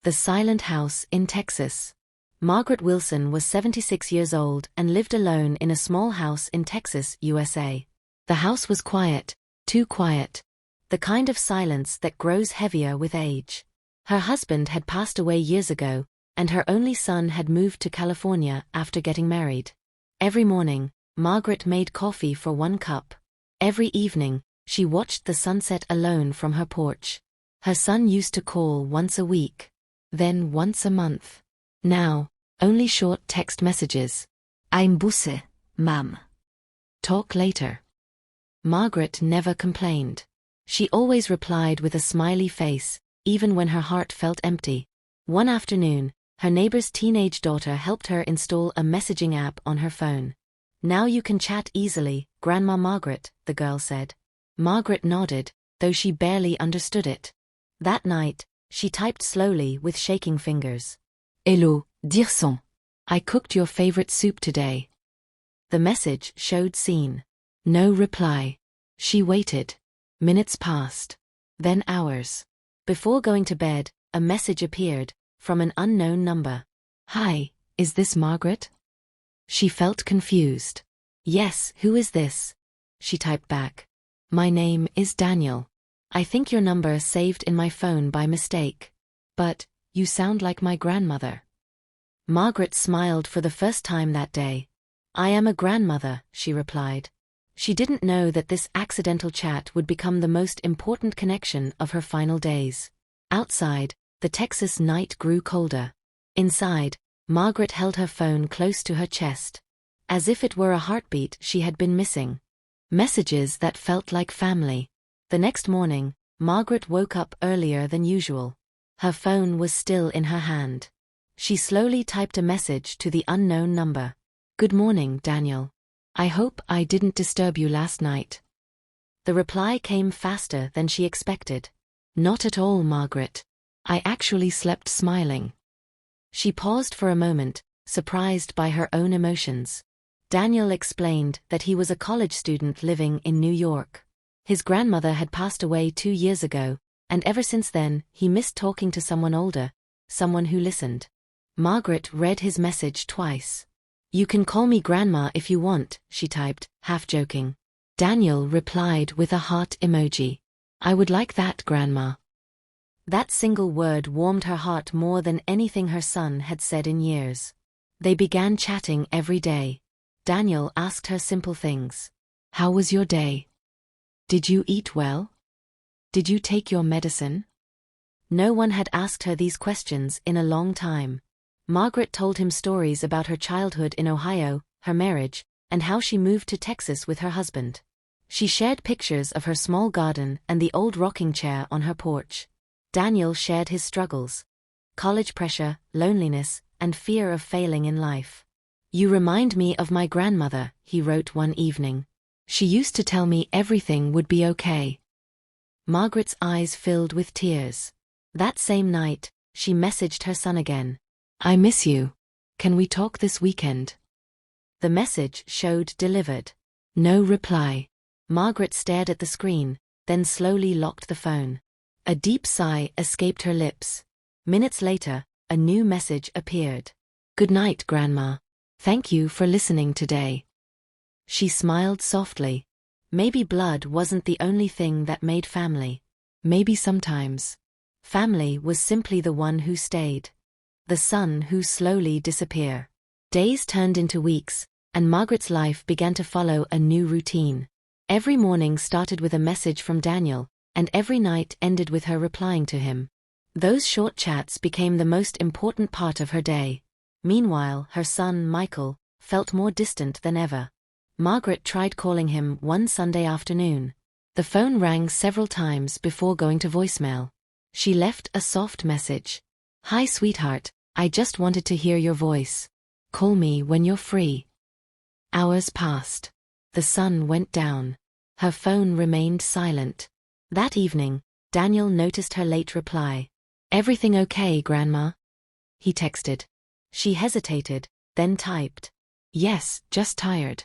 The Silent House in Texas. Margaret Wilson was 76 years old and lived alone in a small house in Texas, USA. The house was quiet, too quiet. The kind of silence that grows heavier with age. Her husband had passed away years ago, and her only son had moved to California after getting married. Every morning, Margaret made coffee for 1 cup. Every evening, she watched the sunset alone from her porch. Her son used to call once a week. Then once a month. Now, only short text messages. Ein Busse, Mom. Talk later. Margaret never complained. She always replied with a smiley face, even when her heart felt empty. One afternoon, her neighbor's teenage daughter helped her install a messaging app on her phone. "Now you can chat easily, Grandma Margaret," the girl said. Margaret nodded, though she barely understood it. That night, she typed slowly with shaking fingers. Hello, Dirson. I cooked your favorite soup today. The message showed seen. No reply. She waited. Minutes passed. Then hours. Before going to bed, a message appeared, from an unknown number. "Hi, is this Margaret?" She felt confused. "Yes, who is this?" She typed back. "My name is Daniel. I think your number saved in my phone by mistake. But, you sound like my grandmother." Margaret smiled for the first time that day. "I am a grandmother," she replied. She didn't know that this accidental chat would become the most important connection of her final days. Outside, the Texas night grew colder. Inside, Margaret held her phone close to her chest. As if it were a heartbeat she had been missing. Messages that felt like family. The next morning, Margaret woke up earlier than usual. Her phone was still in her hand. She slowly typed a message to the unknown number. "Good morning, Daniel. I hope I didn't disturb you last night." The reply came faster than she expected. "Not at all, Margaret. I actually slept smiling." She paused for a moment, surprised by her own emotions. Daniel explained that he was a college student living in New York. His grandmother had passed away 2 years ago, and ever since then, he missed talking to someone older, someone who listened. Margaret read his message twice. "You can call me Grandma if you want," she typed, half joking. Daniel replied with a heart emoji. "I would like that, Grandma." That single word warmed her heart more than anything her son had said in years. They began chatting every day. Daniel asked her simple things. "How was your day? Did you eat well? Did you take your medicine?" No one had asked her these questions in a long time. Margaret told him stories about her childhood in Ohio, her marriage, and how she moved to Texas with her husband. She shared pictures of her small garden and the old rocking chair on her porch. Daniel shared his struggles. College pressure, loneliness, and fear of failing in life. "You remind me of my grandmother," he wrote one evening. "She used to tell me everything would be okay." Margaret's eyes filled with tears. That same night, she messaged her son again. "I miss you. Can we talk this weekend?" The message showed delivered. No reply. Margaret stared at the screen, then slowly locked the phone. A deep sigh escaped her lips. Minutes later, a new message appeared. "Good night, Grandma. Thank you for listening today." She smiled softly. Maybe blood wasn't the only thing that made family. Maybe sometimes family was simply the one who stayed. The sun who slowly disappeared. Days turned into weeks, and Margaret's life began to follow a new routine. Every morning started with a message from Daniel, and every night ended with her replying to him. Those short chats became the most important part of her day. Meanwhile, her son, Michael, felt more distant than ever. Margaret tried calling him one Sunday afternoon. The phone rang several times before going to voicemail. She left a soft message. "Hi, sweetheart, I just wanted to hear your voice. Call me when you're free." Hours passed. The sun went down. Her phone remained silent. That evening, Daniel noticed her late reply. "Everything okay, Grandma?" he texted. She hesitated, then typed, "Yes, just tired."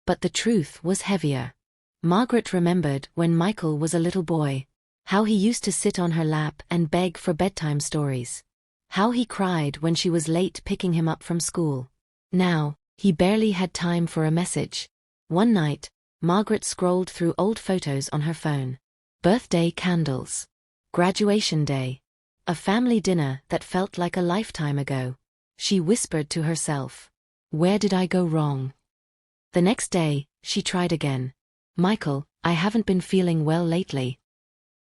But the truth was heavier. Margaret remembered when Michael was a little boy, how he used to sit on her lap and beg for bedtime stories. How he cried when she was late picking him up from school. Now, he barely had time for a message. One night, Margaret scrolled through old photos on her phone. Birthday candles. Graduation day. A family dinner that felt like a lifetime ago. She whispered to herself, "Where did I go wrong?" The next day, she tried again. "Michael, I haven't been feeling well lately."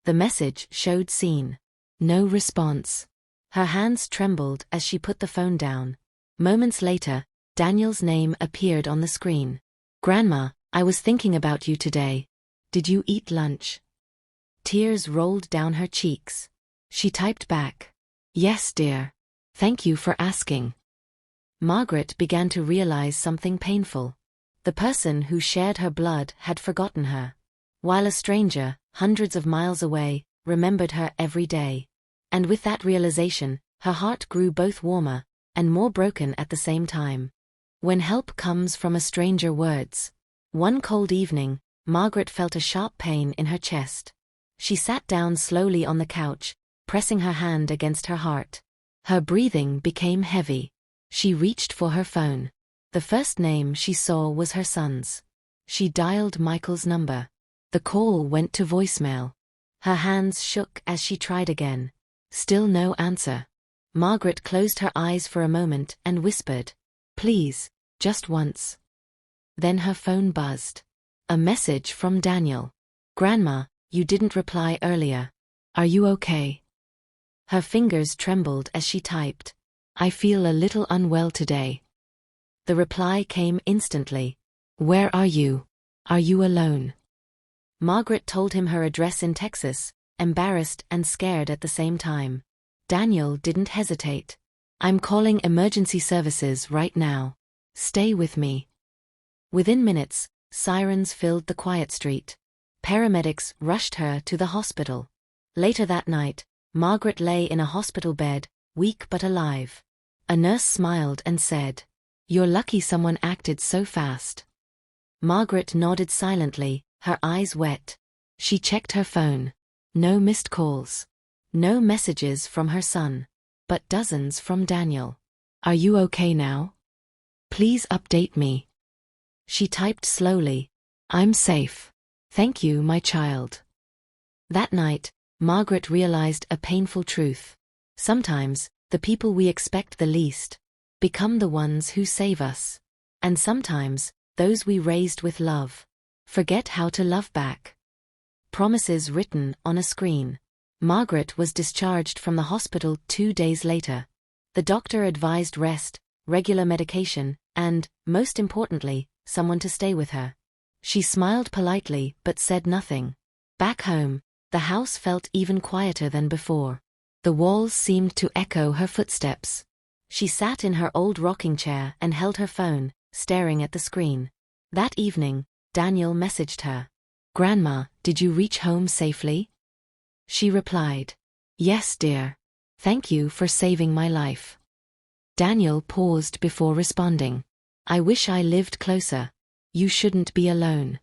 The message showed seen. No response. Her hands trembled as she put the phone down. Moments later, Daniel's name appeared on the screen. "Grandma, I was thinking about you today. Did you eat lunch?" Tears rolled down her cheeks. She typed back, "Yes, dear. Thank you for asking." Margaret began to realize something painful. The person who shared her blood had forgotten her, while a stranger, hundreds of miles away, remembered her every day. And with that realization, her heart grew both warmer and more broken at the same time. When help comes from a stranger, words. One cold evening, Margaret felt a sharp pain in her chest. She sat down slowly on the couch, pressing her hand against her heart. Her breathing became heavy. She reached for her phone. The first name she saw was her son's. She dialed Michael's number. The call went to voicemail. Her hands shook as she tried again. Still no answer. Margaret closed her eyes for a moment and whispered, "Please, just once." Then her phone buzzed. A message from Daniel. "Grandma, you didn't reply earlier. Are you okay?" Her fingers trembled as she typed, "I feel a little unwell today." The reply came instantly. "Where are you? Are you alone?" Margaret told him her address in Texas, embarrassed and scared at the same time. Daniel didn't hesitate. "I'm calling emergency services right now. Stay with me." Within minutes, sirens filled the quiet street. Paramedics rushed her to the hospital. Later that night, Margaret lay in a hospital bed, weak but alive. A nurse smiled and said, "You're lucky someone acted so fast." Margaret nodded silently, her eyes wet. She checked her phone. No missed calls. No messages from her son. But dozens from Daniel. "Are you okay now? Please update me." She typed slowly, "I'm safe. Thank you, my child." That night, Margaret realized a painful truth. Sometimes, the people we expect the least become the ones who save us. And sometimes, those we raised with love forget how to love back. Promises written on a screen. Margaret was discharged from the hospital 2 days later. The doctor advised rest, regular medication, and, most importantly, someone to stay with her. She smiled politely but said nothing. Back home, the house felt even quieter than before. The walls seemed to echo her footsteps. She sat in her old rocking chair and held her phone, staring at the screen. That evening, Daniel messaged her. "Grandma, did you reach home safely?" She replied, "Yes, dear. Thank you for saving my life." Daniel paused before responding. "I wish I lived closer. You shouldn't be alone."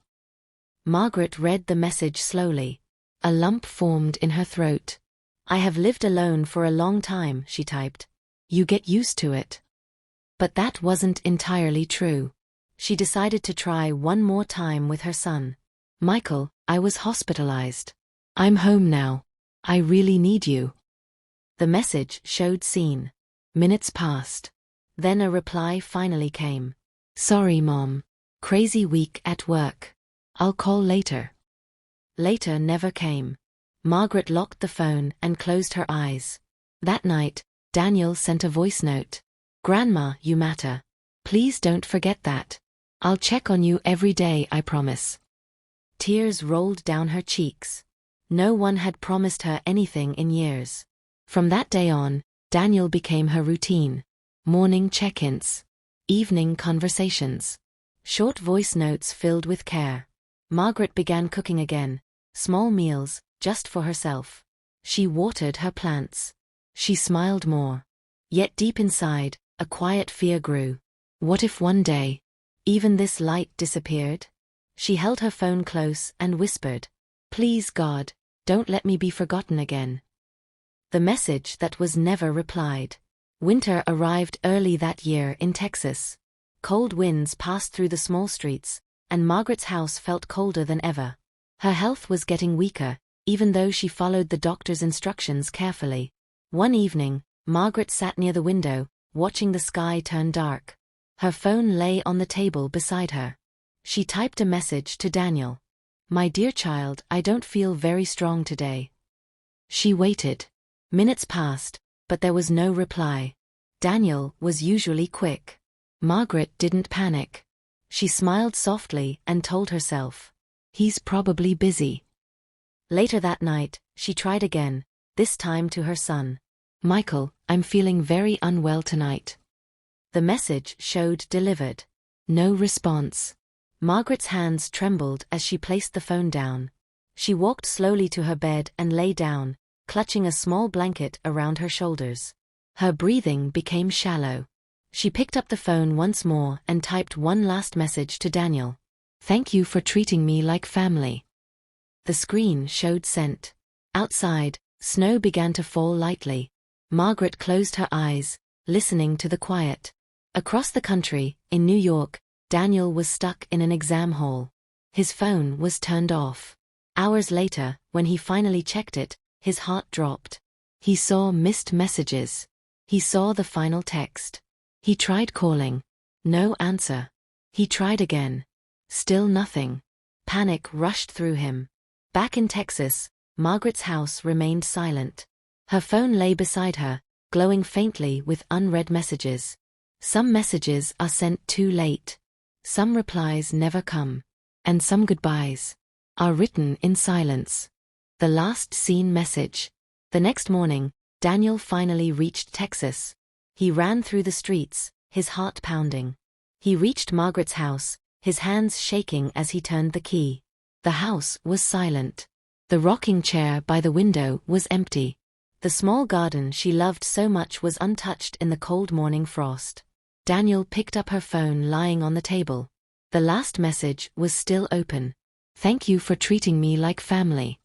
Margaret read the message slowly. A lump formed in her throat. "I have lived alone for a long time," she typed. "You get used to it." But that wasn't entirely true. She decided to try one more time with her son. "Michael, I was hospitalized. I'm home now. I really need you." The message showed seen. Minutes passed. Then a reply finally came. "Sorry, Mom. Crazy week at work. I'll call later." Later never came. Margaret locked the phone and closed her eyes. That night, Daniel sent a voice note. "Grandma, you matter. Please don't forget that. I'll check on you every day, I promise." Tears rolled down her cheeks. No one had promised her anything in years. From that day on, Daniel became her routine. Morning check-ins. Evening conversations. Short voice notes filled with care. Margaret began cooking again. Small meals, just for herself. She watered her plants. She smiled more. Yet deep inside, a quiet fear grew. What if one day, even this light disappeared? She held her phone close and whispered, "Please God, don't let me be forgotten again." The message that was never replied. Winter arrived early that year in Texas. Cold winds passed through the small streets, and Margaret's house felt colder than ever. Her health was getting weaker, even though she followed the doctor's instructions carefully. One evening, Margaret sat near the window, watching the sky turn dark. Her phone lay on the table beside her. She typed a message to Daniel. "My dear child, I don't feel very strong today." She waited. Minutes passed, but there was no reply. Daniel was usually quick. Margaret didn't panic. She smiled softly and told herself, "He's probably busy." Later that night, she tried again, this time to her son. "Michael, I'm feeling very unwell tonight." The message showed delivered. No response. Margaret's hands trembled as she placed the phone down. She walked slowly to her bed and lay down, clutching a small blanket around her shoulders. Her breathing became shallow. She picked up the phone once more and typed one last message to Daniel. "Thank you for treating me like family." The screen showed sent. Outside, snow began to fall lightly. Margaret closed her eyes, listening to the quiet. Across the country, in New York, Daniel was stuck in an exam hall. His phone was turned off. Hours later, when he finally checked it, his heart dropped. He saw missed messages. He saw the final text. He tried calling. No answer. He tried again. Still nothing. Panic rushed through him. Back in Texas, Margaret's house remained silent. Her phone lay beside her, glowing faintly with unread messages. Some messages are sent too late. Some replies never come. And some goodbyes are written in silence. The last seen message. The next morning, Daniel finally reached Texas. He ran through the streets, his heart pounding. He reached Margaret's house, his hands shaking as he turned the key. The house was silent. The rocking chair by the window was empty. The small garden she loved so much was untouched in the cold morning frost. Daniel picked up her phone lying on the table. The last message was still open. "Thank you for treating me like family."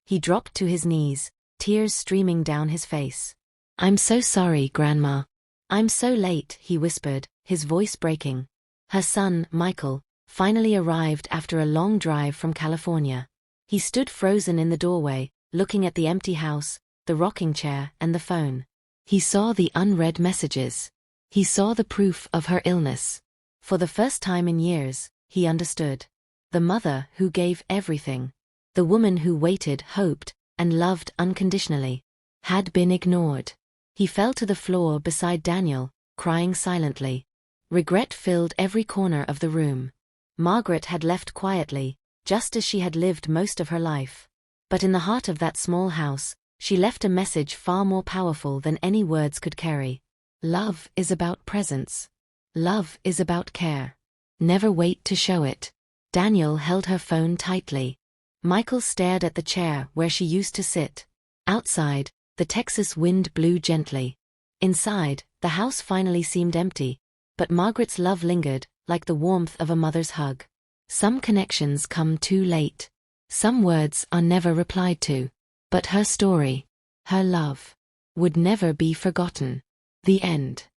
He dropped to his knees, tears streaming down his face. "I'm so sorry, Grandma. I'm so late," he whispered, his voice breaking. Her son, Michael, finally arrived after a long drive from California. He stood frozen in the doorway, looking at the empty house, the rocking chair, and the phone. He saw the unread messages. He saw the proof of her illness. For the first time in years, he understood. The mother who gave everything, the woman who waited, hoped, and loved unconditionally, had been ignored. He fell to the floor beside Daniel, crying silently. Regret filled every corner of the room. Margaret had left quietly, just as she had lived most of her life. But in the heart of that small house, she left a message far more powerful than any words could carry. Love is about presence. Love is about care. Never wait to show it. Daniel held her phone tightly. Michael stared at the chair where she used to sit. Outside, the Texas wind blew gently. Inside, the house finally seemed empty, but Margaret's love lingered, like the warmth of a mother's hug. Some connections come too late. Some words are never replied to. But her story, her love, would never be forgotten. The end.